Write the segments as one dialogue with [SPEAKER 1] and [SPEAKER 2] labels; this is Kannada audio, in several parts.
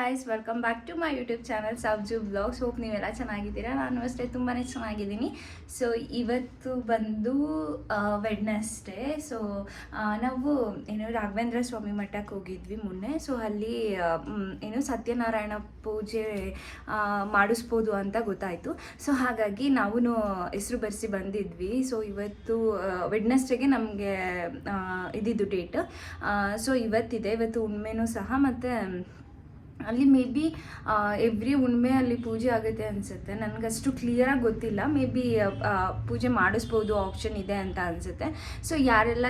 [SPEAKER 1] Guys, welcome back to my YouTube channel Sabju blogs. Hope ನೀವೆಲ್ಲ ಚೆನ್ನಾಗಿದ್ದೀರಾ. ನಾನು ಅಷ್ಟೇ ತುಂಬಾ ಚೆನ್ನಾಗಿದ್ದೀನಿ. ಸೊ ಇವತ್ತು ಬಂದು ವೆಡ್ನೆಸ್ಡೇ. ಸೊ ನಾವು ರಾಘವೇಂದ್ರ ಸ್ವಾಮಿ ಮಠಕ್ಕೆ ಹೋಗಿದ್ವಿ ಮೊನ್ನೆ. ಸೊ ಅಲ್ಲಿ ಸತ್ಯನಾರಾಯಣ ಪೂಜೆ ಮಾಡಿಸ್ಬೋದು ಅಂತ ಗೊತ್ತಾಯಿತು. ಸೊ ಹಾಗಾಗಿ ನಾವು ಹೆಸರು ಬರೆಸಿ ಬಂದಿದ್ವಿ. ಸೊ ಇವತ್ತು ವೆಡ್ನೆಸ್ಡೇಗೆ ನಮಗೆ ಇದ್ದಿದ್ದು ಡೇಟ್. ಸೊ ಇವತ್ತು ಹುಣ್ಮೆನೂ ಸಹ. ಮತ್ತು ಅಲ್ಲಿ ಮೇ ಬಿ ಎವ್ರಿ ಹುಣ್ಮೆ ಅಲ್ಲಿ ಪೂಜೆ ಆಗುತ್ತೆ ಅನಿಸುತ್ತೆ. ನನಗಷ್ಟು ಕ್ಲಿಯರಾಗಿ ಗೊತ್ತಿಲ್ಲ. ಮೇ ಬಿ ಪೂಜೆ ಮಾಡಿಸ್ಬೋದು, ಆಪ್ಷನ್ ಇದೆ ಅಂತ ಅನಿಸುತ್ತೆ. ಸೊ ಯಾರೆಲ್ಲ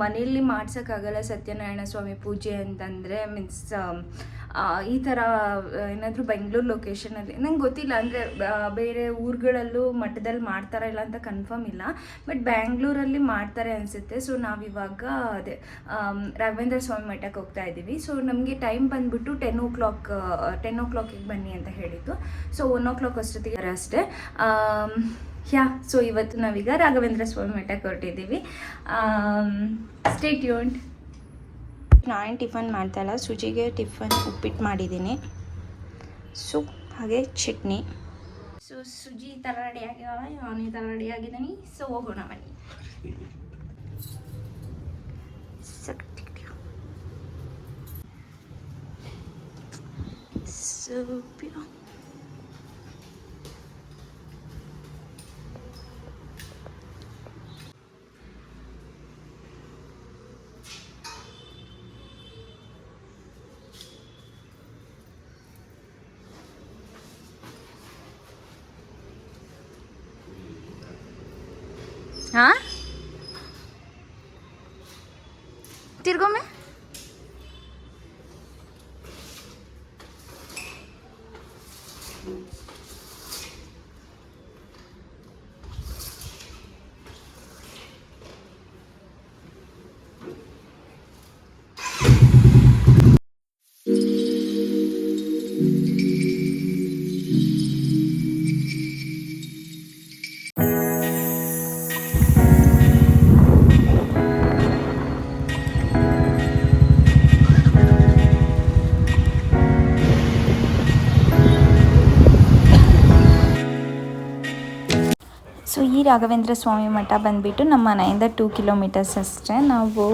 [SPEAKER 1] ಮನೆಯಲ್ಲಿ ಮಾಡ್ಸೋಕ್ಕಾಗಲ್ಲ ಸತ್ಯನಾರಾಯಣ ಸ್ವಾಮಿ ಪೂಜೆ ಅಂತಂದರೆ ಮೀನ್ಸ್ ಈ ಥರ ಏನಾದರೂ ಬೆಂಗಳೂರು ಲೊಕೇಶನಲ್ಲಿ ನಂಗೆ ಗೊತ್ತಿಲ್ಲ. ಅಂದರೆ ಬೇರೆ ಊರುಗಳಲ್ಲೂ ಮಠದಲ್ಲಿ ಮಾಡ್ತಾರ ಇಲ್ಲ ಅಂತ ಕನ್ಫರ್ಮ್ ಇಲ್ಲ. ಬಟ್ ಬ್ಯಾಂಗ್ಳೂರಲ್ಲಿ ಮಾಡ್ತಾರೆ ಅನಿಸುತ್ತೆ. ಸೊ ನಾವಿವಾಗ ಅದೇ ರಾಘವೇಂದ್ರ ಸ್ವಾಮಿ ಮಠಕ್ಕೆ ಹೋಗ್ತಾ ಇದ್ದೀವಿ. ಸೊ ನಮಗೆ ಟೈಮ್ ಬಂದುಬಿಟ್ಟು 10 o'clock ಬನ್ನಿ ಅಂತ ಹೇಳಿದ್ದು. ಸೊ 1 o'clock ಅಷ್ಟೊತ್ತಿಗೆ ಅಷ್ಟೇ. ಸೊ ಇವತ್ತು ನಾವೀಗ ರಾಘವೇಂದ್ರ ಸ್ವಾಮಿ ಮಠಕ್ಕೆ ಹೊರಟಿದ್ದೀವಿ. Stay tuned. ನಾನು ಟಿಫನ್ ಮಾಡ್ತಾಯಿಲ್ಲ. ಸುಜಿಗೆ ಟಿಫನ್ ಉಪ್ಪಿಟ್ಟು ಮಾಡಿದ್ದೀನಿ. ಸೊ ಹಾಗೆ ಚಟ್ನಿ. ಸೊ ಸುಜಿ ಈ ಥರ ರೆಡಿ ಆಗ್ಯಾವ, ನಾನು ಈ ಥರ ರೆಡಿ ಆಗಿದ್ದೀನಿ. ಸೊ ಹೋಗೋಣ ಬನ್ನಿ. So beautiful. हाँ तिरगो में ಸೊ ಈ ರಾಘವೇಂದ್ರ ಸ್ವಾಮಿ ಮಠ ಬಂದುಬಿಟ್ಟು ನಮ್ಮ ಮನೆಯಿಂದ 2 kilometers ಅಷ್ಟೇ. ನಾವು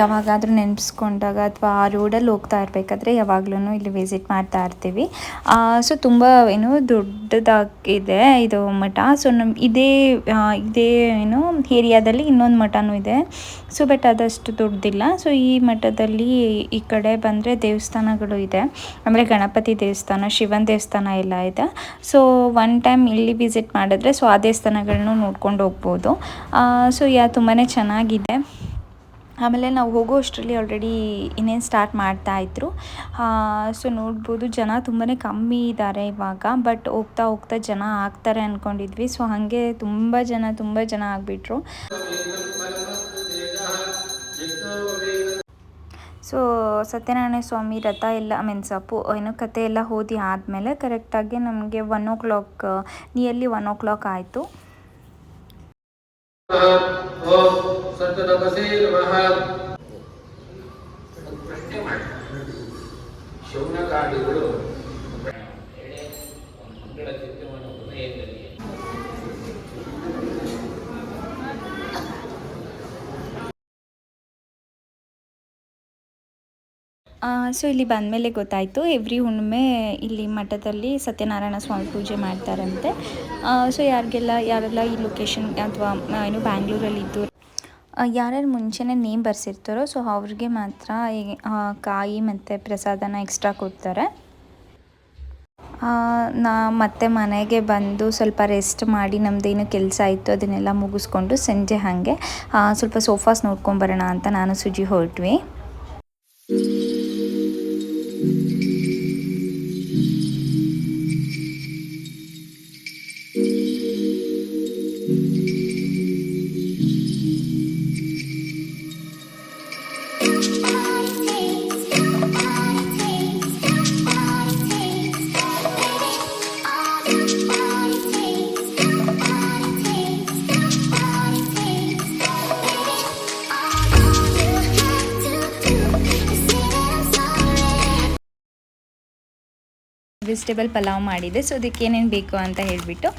[SPEAKER 1] ಯಾವಾಗಾದರೂ ನೆನೆಸ್ಕೊಂಡಾಗ ಅಥವಾ ಆ ರೋಡಲ್ಲಿ ಹೋಗ್ತಾ ಇರಬೇಕಾದ್ರೆ ಯಾವಾಗಲೂ ಇಲ್ಲಿ ವಿಸಿಟ್ ಮಾಡ್ತಾ ಇರ್ತೀವಿ. ಸೊ ತುಂಬ ದೊಡ್ಡದಾಗಿದೆ ಇದು ಮಠ. ಸೊ ಇದೇ ಏರಿಯಾದಲ್ಲಿ ಇನ್ನೊಂದು ಮಠನೂ ಇದೆ. ಸೊ ಬಟ್ ಅದಷ್ಟು ದೊಡ್ಡದಿಲ್ಲ. ಸೊ ಈ ಮಠದಲ್ಲಿ ಈ ಕಡೆ ಬಂದರೆ ದೇವಸ್ಥಾನಗಳು ಇದೆ. ಅಂದರೆ ಗಣಪತಿ ದೇವಸ್ಥಾನ, ಶಿವನ ದೇವಸ್ಥಾನ ಎಲ್ಲ ಇದೆ. ಸೊ ಒನ್ ಟೈಮ್ ಇಲ್ಲಿ ವಿಸಿಟ್ ಮಾಡಿದ್ರೆ ಸೊ ಆ ದೇವಸ್ಥಾನಗಳನ್ನೂ ನೋಡ್ಕೊಂಡು ಹೋಗ್ಬೋದು. ಸೊ ತುಂಬಾ ಚೆನ್ನಾಗಿದೆ. ಆಮೇಲೆ ನಾವು ಹೋಗೋ ಅಷ್ಟರಲ್ಲಿ ಆಲ್ರೆಡಿ ಇನ್ನೇನು ಸ್ಟಾರ್ಟ್ ಮಾಡ್ತಾಯಿದ್ರು. ಸೊ ನೋಡ್ಬೋದು ಜನ ತುಂಬಾ ಕಮ್ಮಿ ಇದ್ದಾರೆ ಇವಾಗ. ಬಟ್ ಹೋಗ್ತಾ ಹೋಗ್ತಾ ಜನ ಆಗ್ತಾರೆ ಅಂದ್ಕೊಂಡಿದ್ವಿ. ಸೊ ಹಾಗೆ ತುಂಬ ಜನ ಆಗಿಬಿಟ್ರು. ಸೊ ಸತ್ಯನಾರಾಯಣ ಸ್ವಾಮಿ ರಥ ಎಲ್ಲ ಕತೆ ಎಲ್ಲ ಓದಿ ಆದಮೇಲೆ ಕರೆಕ್ಟಾಗಿ ನಮಗೆ 1 o'clock ನಿಯರ್ಲಿ 1 o'clock ಆಯಿತು. ಸೊ ಇಲ್ಲಿ ಬಂದಮೇಲೆ ಗೊತ್ತಾಯಿತು ಎವ್ರಿ ಹುಣ್ಣಿಮೆ ಇಲ್ಲಿ ಮಠದಲ್ಲಿ ಸತ್ಯನಾರಾಯಣ ಸ್ವಾಮಿ ಪೂಜೆ ಮಾಡ್ತಾರಂತೆ. ಸೊ ಯಾರೆಲ್ಲ ಈ ಲೊಕೇಶನ್ ಅಥವಾ ಬ್ಯಾಂಗ್ಳೂರಲ್ಲಿದ್ದು ಯಾರ್ಯಾರು ಮುಂಚೆನೇ ನೇಮ್ ಬರ್ಸಿರ್ತಾರೋ ಸೊ ಅವ್ರಿಗೆ ಮಾತ್ರ ಕಾಯಿ ಮತ್ತು ಪ್ರಸಾದನ ಎಕ್ಸ್ಟ್ರಾ ಕೊಡ್ತಾರೆ. ಮತ್ತೆ ಮನೆಗೆ ಬಂದು ಸ್ವಲ್ಪ ರೆಸ್ಟ್ ಮಾಡಿ ನಮ್ಮದೇನು ಕೆಲಸ ಇತ್ತು ಅದನ್ನೆಲ್ಲ ಮುಗಿಸ್ಕೊಂಡು ಸಂಜೆ ಹಾಗೆ ಸ್ವಲ್ಪ ಸೋಫಾಸ್ ನೋಡ್ಕೊಂಬರೋಣ ಅಂತ ನಾನು ಸುಜಿ ಹೊರಟ್ವಿ. ವೆಜಿಟೇಬಲ್ ಪಲಾವ್ ಮಾಡಿದೆ. ಸೊ ಅದಕ್ಕೆ ಏನೇನು ಬೇಕು ಅಂತ ಹೇಳಿಬಿಟ್ಟು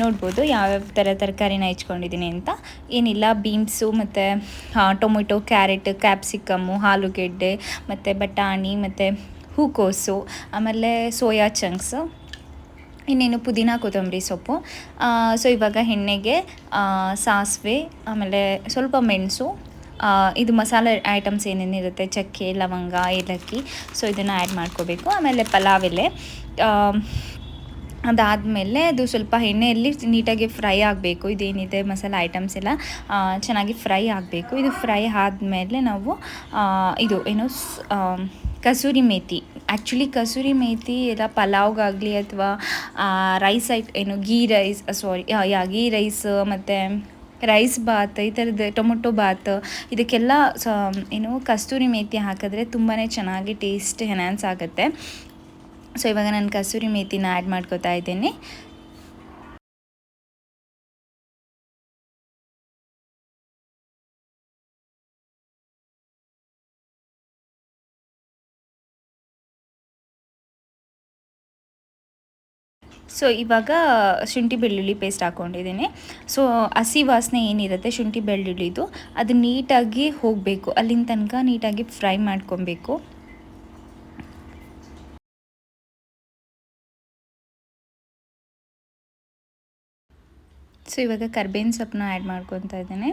[SPEAKER 1] ನೋಡ್ಬೋದು ಯಾವ್ಯಾವ ಥರ ತರಕಾರಿನ ಹೆಚ್ಕೊಂಡಿದ್ದೀನಿ ಅಂತ. ಏನಿಲ್ಲ, ಬೀನ್ಸು ಮತ್ತು ಟೊಮೆಟೊ, ಕ್ಯಾರೆಟ್, ಕ್ಯಾಪ್ಸಿಕಮ್ಮು, ಆಲೂಗೆಡ್ಡೆ ಮತ್ತು ಬಟಾಣಿ ಮತ್ತು ಹೂಕೋಸು, ಆಮೇಲೆ ಸೋಯಾ ಚಂಕ್ಸು, ಇನ್ನೇನು ಪುದೀನ, ಕೊತ್ತಂಬರಿ ಸೊಪ್ಪು. ಸೊ ಇವಾಗ ಎಣ್ಣೆಗೆ ಸಾಸಿವೆ, ಆಮೇಲೆ ಸ್ವಲ್ಪ ಮೆಣಸು, ಇದು ಮಸಾಲೆ ಐಟಮ್ಸ್ ಏನೇನಿರುತ್ತೆ, ಚಕ್ಕೆ, ಲವಂಗ, ಏಲಕ್ಕಿ, ಸೊ ಇದನ್ನು ಆ್ಯಡ್ ಮಾಡ್ಕೋಬೇಕು. ಆಮೇಲೆ ಪಲಾವ್ ಎಲೆ, ಅದಾದಮೇಲೆ ಅದು ಸ್ವಲ್ಪ ಎಣ್ಣೆಯಲ್ಲಿ ನೀಟಾಗಿ ಫ್ರೈ ಆಗಬೇಕು. ಇದೇನಿದೆ ಮಸಾಲೆ ಐಟಮ್ಸ್ ಎಲ್ಲ ಚೆನ್ನಾಗಿ ಫ್ರೈ ಆಗಬೇಕು. ಇದು ಫ್ರೈ ಆದಮೇಲೆ ನಾವು ಇದು ಏನು ಕಸೂರಿ ಮೇಥಿ, ಆ್ಯಕ್ಚುಲಿ ಕಸೂರಿ ಮೇಥಿ ಎಲ್ಲ ಪಲಾವ್ಗಾಗಲಿ ಅಥವಾ ಗೀ ರೈಸ್ ಮತ್ತು ರೈಸ್ ಬಾತ್, ಈ ಥರದ್ದು ಟೊಮೊಟೊ ಬಾತ್, ಇದಕ್ಕೆಲ್ಲ ಕಸ್ತೂರಿ ಮೇಥಿ ಹಾಕಿದ್ರೆ ತುಂಬಾ ಚೆನ್ನಾಗಿ ಟೇಸ್ಟ್ ಎನ್ಹಾನ್ಸ್ ಆಗುತ್ತೆ. ಸೊ ಇವಾಗ ನಾನು ಕಸೂರಿ ಮೇಥಿನ ಆ್ಯಡ್ ಮಾಡ್ಕೋತಾ ಇದ್ದೀನಿ. ಸೊ ಇವಾಗ ಶುಂಠಿ ಬೆಳ್ಳುಳ್ಳಿ ಪೇಸ್ಟ್ ಹಾಕ್ಕೊಂಡಿದ್ದೀನಿ. ಸೊ ಹಸಿ ವಾಸನೆ ಏನಿರುತ್ತೆ ಶುಂಠಿ ಬೆಳ್ಳುಳ್ಳಿದು, ಅದು ನೀಟಾಗಿ ಹೋಗಬೇಕು, ಅಲ್ಲಿನ ತನಕ ನೀಟಾಗಿ ಫ್ರೈ ಮಾಡ್ಕೊಬೇಕು. ಸೊ ಇವಾಗ ಕರ್ಬೇವಿನ ಸೊಪ್ಪನ್ನ ಆ್ಯಡ್ ಮಾಡ್ಕೊತಾ ಇದ್ದೇನೆ.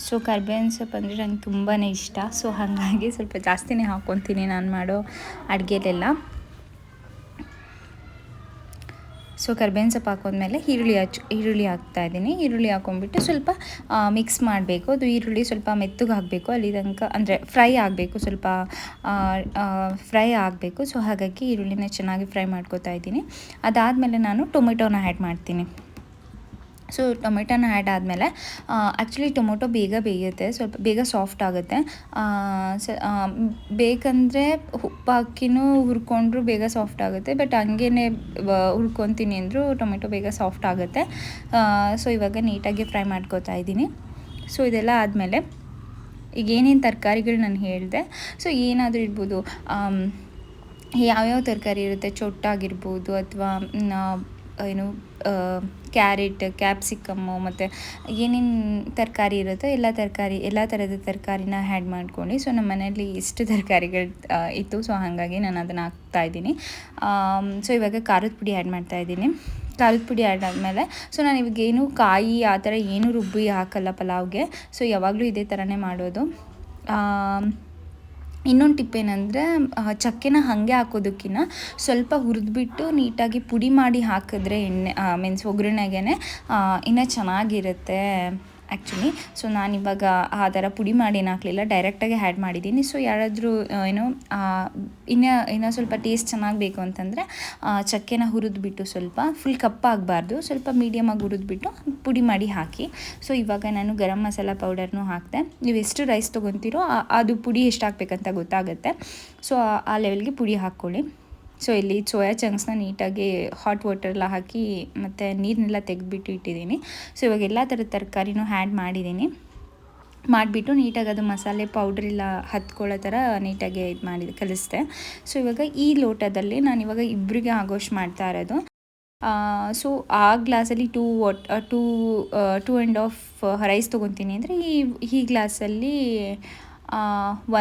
[SPEAKER 1] ಸೊ ಕರ್ಬೇವಿನ ಸೊಪ್ಪು ಅಂದರೆ ನಂಗೆ ತುಂಬಾ ಇಷ್ಟ. ಸೊ ಹಾಗಾಗಿ ಸ್ವಲ್ಪ ಜಾಸ್ತಿನೇ ಹಾಕ್ಕೊತೀನಿ ನಾನು ಮಾಡೋ ಅಡುಗೆಲೆಲ್ಲ. ಸೊ ಕರ್ಬೇವಿನ ಸೊಪ್ಪು ಹಾಕೊಂಡ್ಮೇಲೆ ಈರುಳ್ಳಿ ಹಾಕ್ತಾಯಿದ್ದೀನಿ. ಈರುಳ್ಳಿ ಹಾಕ್ಕೊಂಡ್ಬಿಟ್ಟು ಸ್ವಲ್ಪ ಮಿಕ್ಸ್ ಮಾಡಬೇಕು. ಅದು ಈರುಳ್ಳಿ ಸ್ವಲ್ಪ ಮೆತ್ತಗೆ ಹಾಕಬೇಕು, ಅಲ್ಲಿ ತನಕ ಅಂದರೆ ಫ್ರೈ ಆಗಬೇಕು, ಸ್ವಲ್ಪ ಫ್ರೈ ಆಗಬೇಕು. ಸೊ ಹಾಗಾಗಿ ಈರುಳ್ಳಿನ ಚೆನ್ನಾಗಿ ಫ್ರೈ ಮಾಡ್ಕೊತಾ ಇದ್ದೀನಿ. ಅದಾದಮೇಲೆ ನಾನು ಟೊಮೆಟೊನ ಆ್ಯಡ್ ಮಾಡ್ತೀನಿ. ಸೊ ಟೊಮೆಟೊನ ಆ್ಯಡ್ ಆದಮೇಲೆ ಆ್ಯಕ್ಚುಲಿ ಟೊಮೊಟೊ ಬೇಗ ಬೇಯುತ್ತೆ, ಸ್ವಲ್ಪ ಬೇಗ ಸಾಫ್ಟ್ ಆಗುತ್ತೆ. ಬೇಕಂದರೆ ಉಪ್ಪು ಹಾಕಿನೂ ಹುರ್ಕೊಂಡ್ರೂ ಬೇಗ ಸಾಫ್ಟ್ ಆಗುತ್ತೆ, ಬಟ್ ಹಂಗೇ ಹುರ್ಕೊತೀನಿ ಅಂದರೂ ಟೊಮೆಟೊ ಬೇಗ ಸಾಫ್ಟ್ ಆಗುತ್ತೆ. ಸೊ ಇವಾಗ ನೀಟಾಗಿ ಫ್ರೈ ಮಾಡ್ಕೋತಾ ಇದ್ದೀನಿ. ಸೊ ಇದೆಲ್ಲ ಆದಮೇಲೆ ಈಗ ಏನೇನು ತರಕಾರಿಗಳು ನಾನು ಹೇಳಿದೆ, ಸೊ ಏನಾದರೂ ಇರ್ಬೋದು, ಯಾವ್ಯಾವ ತರಕಾರಿ ಇರುತ್ತೆ, ಚೊಟ್ಟಾಗಿರ್ಬೋದು ಅಥವಾ ಕ್ಯಾರೆಟ್, ಕ್ಯಾಪ್ಸಿಕಮ್ಮು ಮತ್ತು ಏನೇನು ತರಕಾರಿ ಇರುತ್ತೋ ಎಲ್ಲ ಥರದ ತರಕಾರಿನ ಆ್ಯಡ್ ಮಾಡ್ಕೊಂಡು. ಸೊ ನಮ್ಮ ಮನೆಯಲ್ಲಿ ಇಷ್ಟು ತರಕಾರಿಗಳು ಇತ್ತು, ಸೊ ಹಾಗಾಗಿ ನಾನು ಅದನ್ನು ಹಾಕ್ತಾಯಿದ್ದೀನಿ. ಸೊ ಇವಾಗ ಖಾರದ ಪುಡಿ ಆ್ಯಡ್ ಮಾಡ್ತಾಯಿದ್ದೀನಿ. ಖಾರದ ಪುಡಿ ಆ್ಯಡ್ ಆದಮೇಲೆ ಸೊ ನಾನು ಇವಾಗೇನು ಕಾಯಿ ಆ ಥರ ಏನೂ ರುಬ್ಬಿ ಹಾಕಲ್ಲ ಪಲಾವ್ಗೆ. ಸೊ ಯಾವಾಗಲೂ ಇದೇ ಥರನೇ ಮಾಡೋದು. ಇನ್ನೊಂದು ಟಿಪ್ ಏನಂದರೆ, ಚಕ್ಕೆನ ಹಾಗೆ ಹಾಕೋದಕ್ಕಿಂತ ಸ್ವಲ್ಪ ಹುರಿದ್ಬಿಟ್ಟು ನೀಟಾಗಿ ಪುಡಿ ಮಾಡಿ ಹಾಕಿದ್ರೆ ಮೀನ್ಸ್ ಒಗ್ಗರಣೆಗೆ ಇನ್ನೂ ಚೆನ್ನಾಗಿರುತ್ತೆ ಆ್ಯಕ್ಚುಲಿ. ಸೊ ನಾನಿವಾಗ ಆ ಥರ ಪುಡಿ ಮಾಡಿ ಏನು ಹಾಕಲಿಲ್ಲ, ಡೈರೆಕ್ಟಾಗಿ ಆ್ಯಡ್ ಮಾಡಿದ್ದೀನಿ. ಸೊ ಯಾರಾದರೂ ಇನ್ನೂ ಸ್ವಲ್ಪ ಟೇಸ್ಟ್ ಚೆನ್ನಾಗಿ ಬೇಕು ಅಂತಂದರೆ ಚಕ್ಕೆನ ಹುರಿದ್ಬಿಟ್ಟು ಸ್ವಲ್ಪ ಫುಲ್ ಕಪ್ಪಾಗಬಾರ್ದು, ಸ್ವಲ್ಪ ಮೀಡಿಯಮಾಗಿ ಹುರಿದ್ಬಿಟ್ಟು ಪುಡಿ ಮಾಡಿ ಹಾಕಿ. ಸೊ ಇವಾಗ ನಾನು ಗರಂ ಮಸಾಲ ಪೌಡರ್ನೂ ಹಾಕಿದೆ. ನೀವು ಎಷ್ಟು ರೈಸ್ ತೊಗೊತೀರೋ ಅದು ಪುಡಿ ಎಷ್ಟು ಹಾಕಬೇಕಂತ ಗೊತ್ತಾಗುತ್ತೆ. ಸೊ ಆ ಲೆವೆಲ್ಗೆ ಪುಡಿ ಹಾಕ್ಕೊಳ್ಳಿ. ಸೊ ಇಲ್ಲಿ ಸೋಯಾ ಚಂಕ್ಸ್ನ ನೀಟಾಗಿ ಹಾಟ್ ವಾಟರೆಲ್ಲ ಹಾಕಿ ಮತ್ತು ನೀರನ್ನೆಲ್ಲ ತೆಗೆದುಬಿಟ್ಟು ಇಟ್ಟಿದ್ದೀನಿ. ಸೊ ಇವಾಗ ಎಲ್ಲ ಥರದ ತರಕಾರಿನೂ ಆ್ಯಡ್ ಮಾಡಿಬಿಟ್ಟು ನೀಟಾಗಿ ಅದು ಮಸಾಲೆ ಪೌಡ್ರೆಲ್ಲ ಹತ್ಕೊಳ್ಳೋ ಥರ ನೀಟಾಗಿ ಕಲಿಸ್ದೆ. ಸೊ ಇವಾಗ ಈ ಲೋಟದಲ್ಲಿ ನಾನು ಇವಾಗ ಇಬ್ಬರಿಗೆ ಆಗೋಷ್ಟು ಮಾಡ್ತಾ ಇರೋದು. ಸೊ ಆ ಗ್ಲಾಸಲ್ಲಿ 2.5 ರೈಸ್ ತೊಗೊತೀನಿ ಅಂದರೆ ಈ ಗ್ಲಾಸಲ್ಲಿ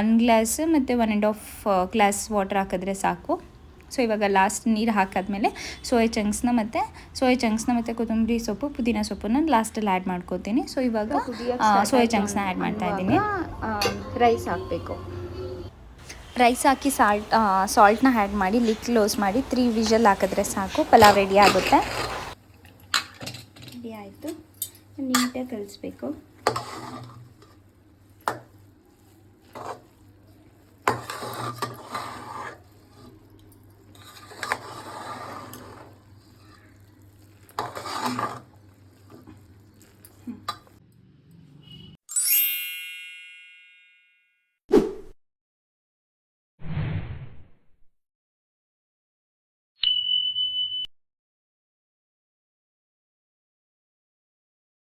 [SPEAKER 1] 1 ಗ್ಲಾಸ್ ಮತ್ತು 1.5 ಗ್ಲಾಸ್ ವಾಟರ್ ಹಾಕಿದ್ರೆ ಸಾಕು. ಸೊ ಇವಾಗ ಲಾಸ್ಟ್ ನೀರು ಹಾಕಾದ್ಮೇಲೆ ಸೋಯಾ ಚಂಕ್ಸ್ನ ಮತ್ತು ಕೊತ್ತಂಬರಿ ಸೊಪ್ಪು, ಪುದೀನ ಸೊಪ್ಪನ್ನ ಲಾಸ್ಟಲ್ಲಿ ಆ್ಯಡ್ ಮಾಡ್ಕೋತೀನಿ. ಸೊ ಇವಾಗ ಸೋಯಾ ಚಂಕ್ಸ್ನ ಆ್ಯಡ್ ಮಾಡ್ತಾಯಿದ್ದೀನಿ. ರೈಸ್ ಹಾಕಬೇಕು. ರೈಸ್ ಹಾಕಿ ಸಾಲ್ಟ್ನ ಆ್ಯಡ್ ಮಾಡಿ ಲಿಡ್ ಕ್ಲೋಸ್ ಮಾಡಿ 3 ವಿಷಲ್ ಹಾಕಿದ್ರೆ ಸಾಕು, ಪಲಾವ್ ರೆಡಿ ಆಗುತ್ತೆ. ರೆಡಿ ಆಯಿತು. ನೀಟಾಗಿ ಕಲಿಸ್ಬೇಕು.